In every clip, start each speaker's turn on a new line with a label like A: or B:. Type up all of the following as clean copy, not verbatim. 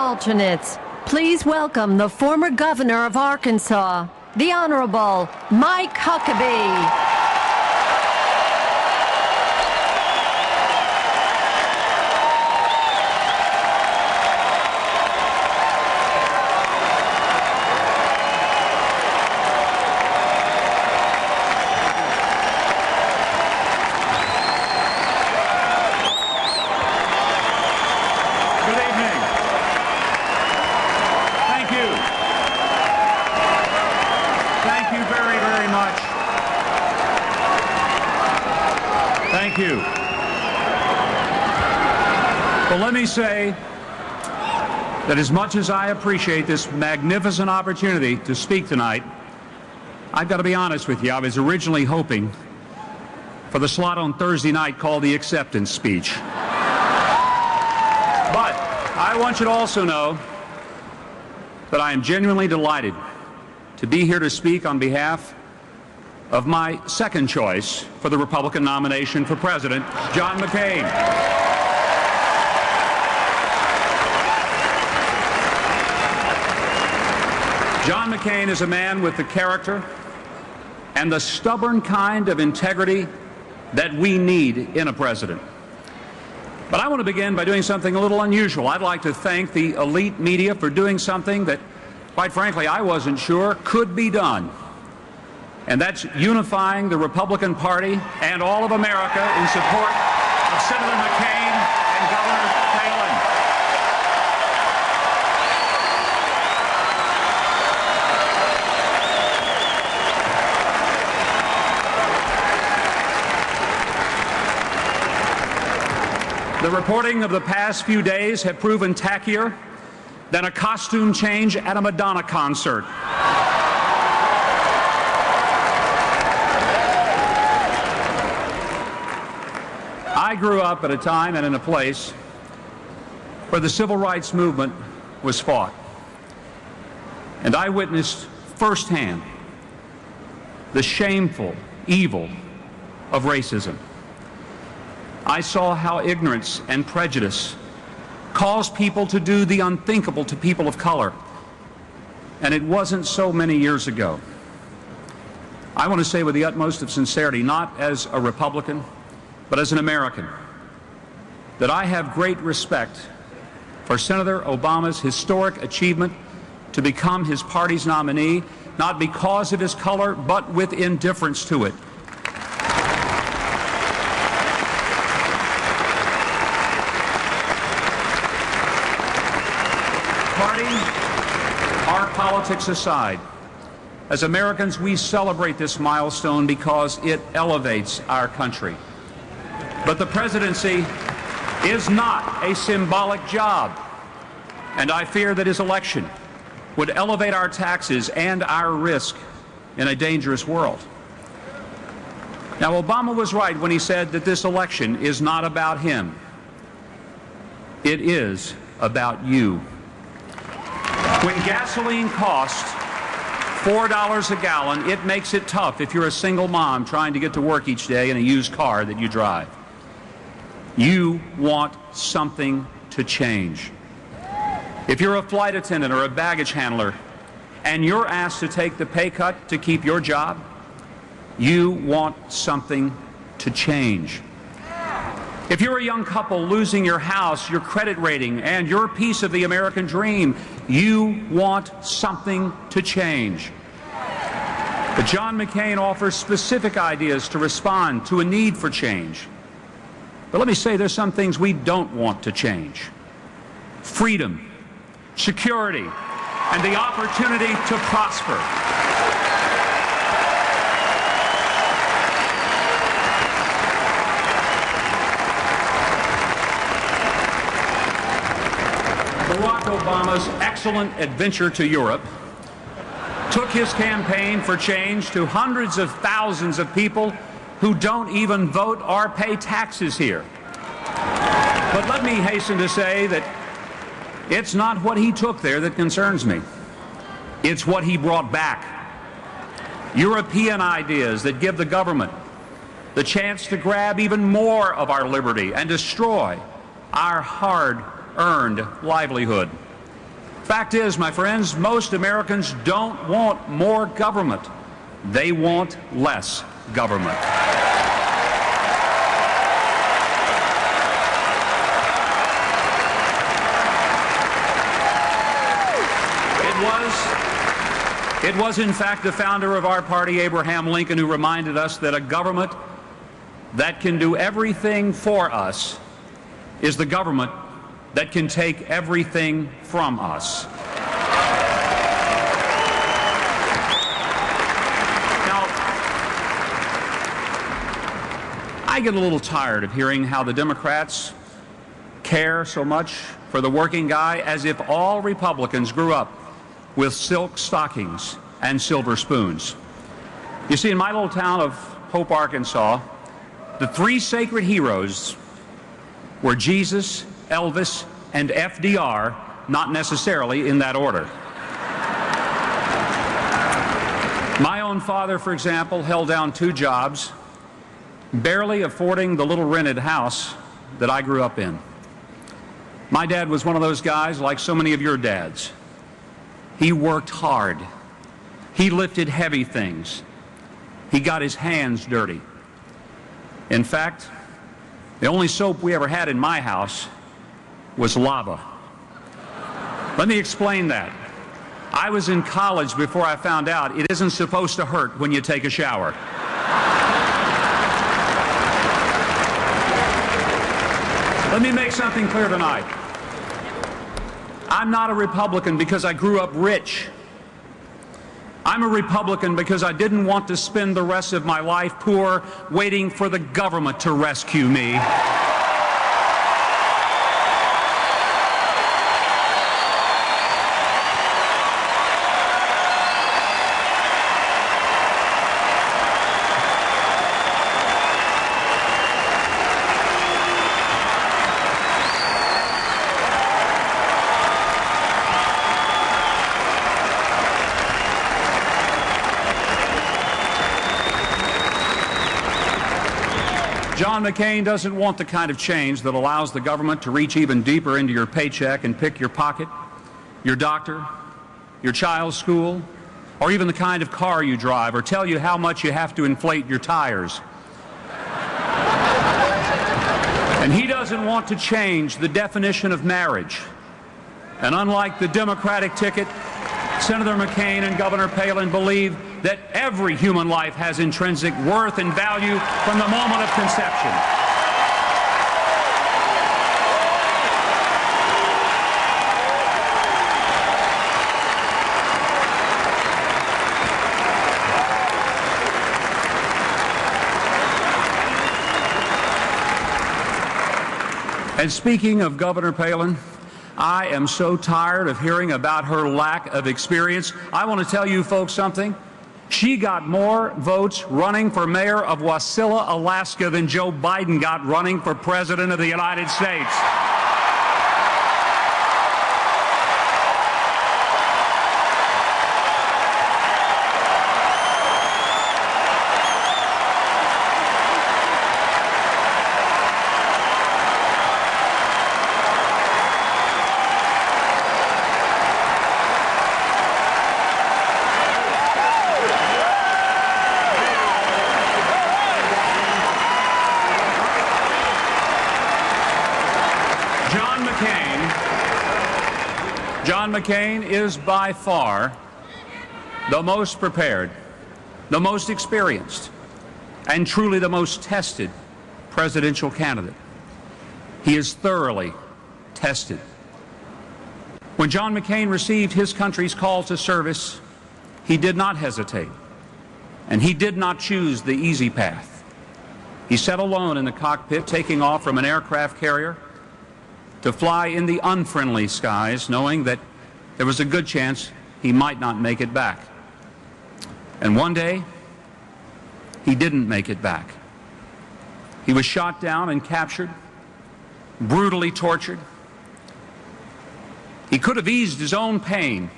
A: alternates, please welcome the former governor of Arkansas, the Honorable Mike Huckabee.
B: Thank you. Well, let me say that as much as I appreciate this magnificent opportunity to speak tonight, I've got to be honest with you. I was originally hoping for the slot on Thursday night called the acceptance speech. But I want you to also know that I am genuinely delighted to be here to speak on behalf of my second choice for the Republican nomination for president, John McCain. John McCain is a man with the character and the stubborn kind of integrity that we need in a president. But I want to begin by doing something a little unusual. I'd like to thank the elite media for doing something that, quite frankly, I wasn't sure could be done. And that's unifying the Republican Party and all of America in support of Senator McCain and Governor Palin. The reporting of the past few days have proven tackier than a costume change at a Madonna concert. I grew up at a time and in a place where the civil rights movement was fought. And I witnessed firsthand the shameful evil of racism. I saw how ignorance and prejudice caused people to do the unthinkable to people of color. And it wasn't so many years ago. I want to say with the utmost of sincerity, not as a Republican, but as an American, that I have great respect for Senator Obama's historic achievement to become his party's nominee, not because of his color, but with indifference to it. Party, our politics aside, as Americans, we celebrate this milestone because it elevates our country. But the presidency is not a symbolic job, and I fear that his election would elevate our taxes and our risk in a dangerous world. Now, Obama was right when he said that this election is not about him. It is about you. When gasoline costs $4 a gallon, it makes it tough if you're a single mom trying to get to work each day in a used car that you drive. You want something to change. If you're a flight attendant or a baggage handler and you're asked to take the pay cut to keep your job, you want something to change. If you're a young couple losing your house, your credit rating, and your piece of the American dream, you want something to change. But John McCain offers specific ideas to respond to a need for change. But let me say there's some things we don't want to change. Freedom, security, and the opportunity to prosper. Barack Obama's excellent adventure to Europe took his campaign for change to hundreds of thousands of people who don't even vote or pay taxes here. But let me hasten to say that it's not what he took there that concerns me. It's what he brought back. European ideas that give the government the chance to grab even more of our liberty and destroy our hard-earned livelihood. Fact is, my friends, most Americans don't want more government. They want less government. It was, in fact, the founder of our party, Abraham Lincoln, who reminded us that a government that can do everything for us is the government that can take everything from us. Now, I get a little tired of hearing how the Democrats care so much for the working guy, as if all Republicans grew up with silk stockings and silver spoons. You see, in my little town of Hope, Arkansas, the three sacred heroes were Jesus, Elvis, and FDR, not necessarily in that order. My own father, for example, held down 2 jobs, barely affording the little rented house that I grew up in. My dad was one of those guys, like so many of your dads. He worked hard. He lifted heavy things. He got his hands dirty. In fact, the only soap we ever had in my house was lava. Let me explain that. I was in college before I found out it isn't supposed to hurt when you take a shower. Let me make something clear tonight. I'm not a Republican because I grew up rich. I'm a Republican because I didn't want to spend the rest of my life poor, waiting for the government to rescue me. John McCain doesn't want the kind of change that allows the government to reach even deeper into your paycheck and pick your pocket, your doctor, your child's school, or even the kind of car you drive, or tell you how much you have to inflate your tires. And he doesn't want to change the definition of marriage. And unlike the Democratic ticket, Senator McCain and Governor Palin believe that every human life has intrinsic worth and value from the moment of conception. And speaking of Governor Palin, I am so tired of hearing about her lack of experience. I want to tell you folks something. She got more votes running for mayor of Wasilla, Alaska than Joe Biden got running for president of the United States. John McCain is by far the most prepared, the most experienced, and truly the most tested presidential candidate. He is thoroughly tested. When John McCain received his country's call to service, he did not hesitate, and he did not choose the easy path. He sat alone in the cockpit, taking off from an aircraft carrier to fly in the unfriendly skies, knowing that there was a good chance he might not make it back. And one day, he didn't make it back. He was shot down and captured, brutally tortured. He could have eased his own pain,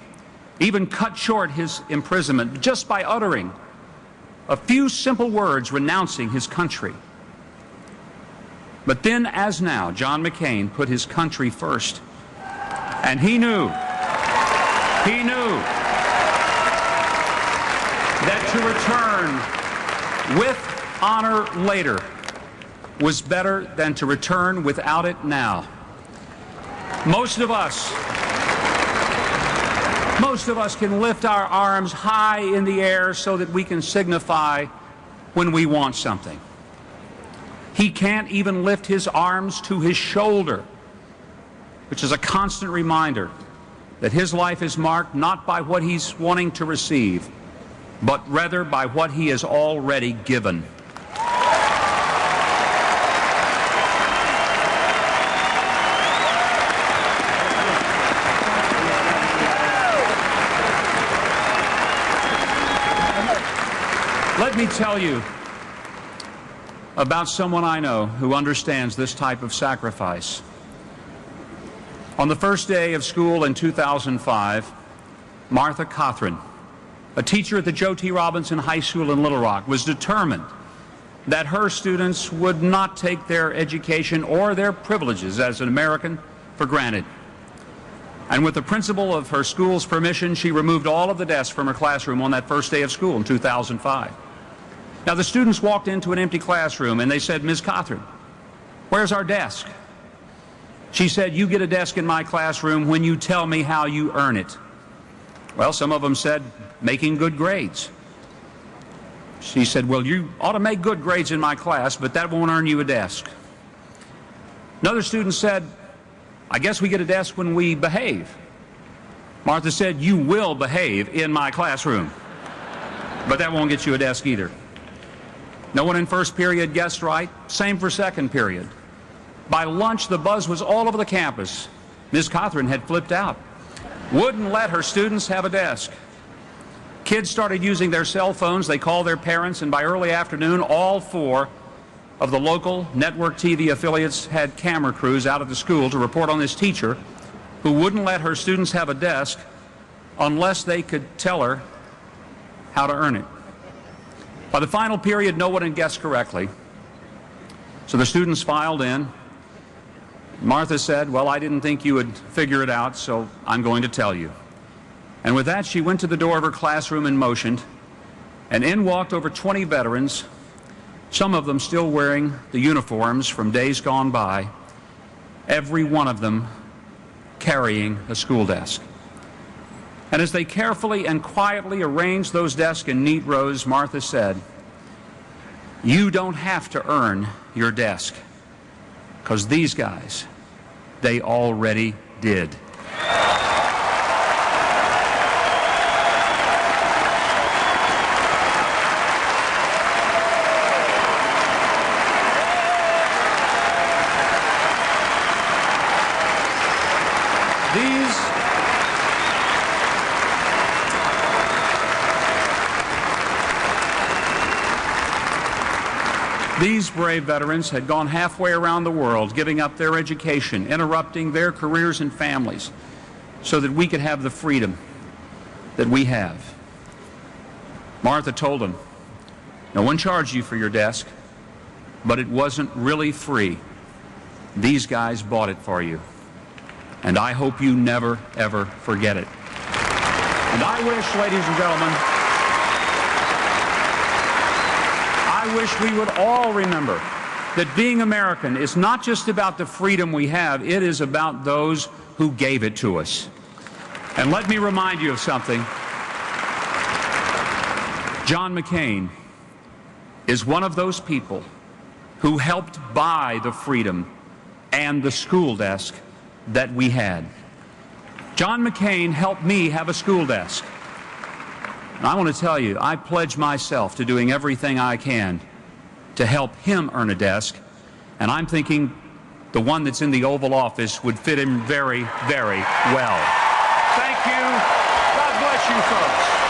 B: even cut short his imprisonment, just by uttering a few simple words renouncing his country. But then, as now, John McCain put his country first. And he knew He knew that to return with honor later was better than to return without it now. Most of us can lift our arms high in the air so that we can signify when we want something. He can't even lift his arms to his shoulder, which is a constant reminder that his life is marked not by what he's wanting to receive, but rather by what he has already given. Let me tell you about someone I know who understands this type of sacrifice. On the first day of school in 2005, Martha Cothran, a teacher at the Joe T. Robinson High School in Little Rock, was determined that her students would not take their education or their privileges as an American for granted. And with the principal of her school's permission, she removed all of the desks from her classroom on that first day of school in 2005. Now, the students walked into an empty classroom and they said, "Ms. Cothran, where's our desk?" She said, "You get a desk in my classroom when you tell me how you earn it." Well, some of them said, "Making good grades." She said, "Well, you ought to make good grades in my class, but that won't earn you a desk." Another student said, "I guess we get a desk when we behave." Martha said, "You will behave in my classroom, but that won't get you a desk either." No one in first period guessed right. Same for second period. By lunch, the buzz was all over the campus. Ms. Cothran had flipped out. Wouldn't let her students have a desk. Kids started using their cell phones. They called their parents, and by early afternoon, all 4 of the local network TV affiliates had camera crews out at the school to report on this teacher who wouldn't let her students have a desk unless they could tell her how to earn it. By the final period, no one had guessed correctly. So the students filed in. Martha said, "Well, I didn't think you would figure it out, so I'm going to tell you." And with that, she went to the door of her classroom and motioned, and in walked over 20 veterans, some of them still wearing the uniforms from days gone by, every one of them carrying a school desk. And as they carefully and quietly arranged those desks in neat rows, Martha said, "You don't have to earn your desk, because these guys, they already did." These brave veterans had gone halfway around the world, giving up their education, interrupting their careers and families, so that we could have the freedom that we have. Martha told them, "No one charged you for your desk, but it wasn't really free. These guys bought it for you. And I hope you never, ever forget it." And I wish, ladies and gentlemen, I wish we would all remember that being American is not just about the freedom we have, it is about those who gave it to us. And let me remind you of something. John McCain is one of those people who helped buy the freedom and the school desk that we had. John McCain helped me have a school desk. And I want to tell you, I pledge myself to doing everything I can to help him earn a desk, and I'm thinking the one that's in the Oval Office would fit him very, very well. Thank you. God bless you folks.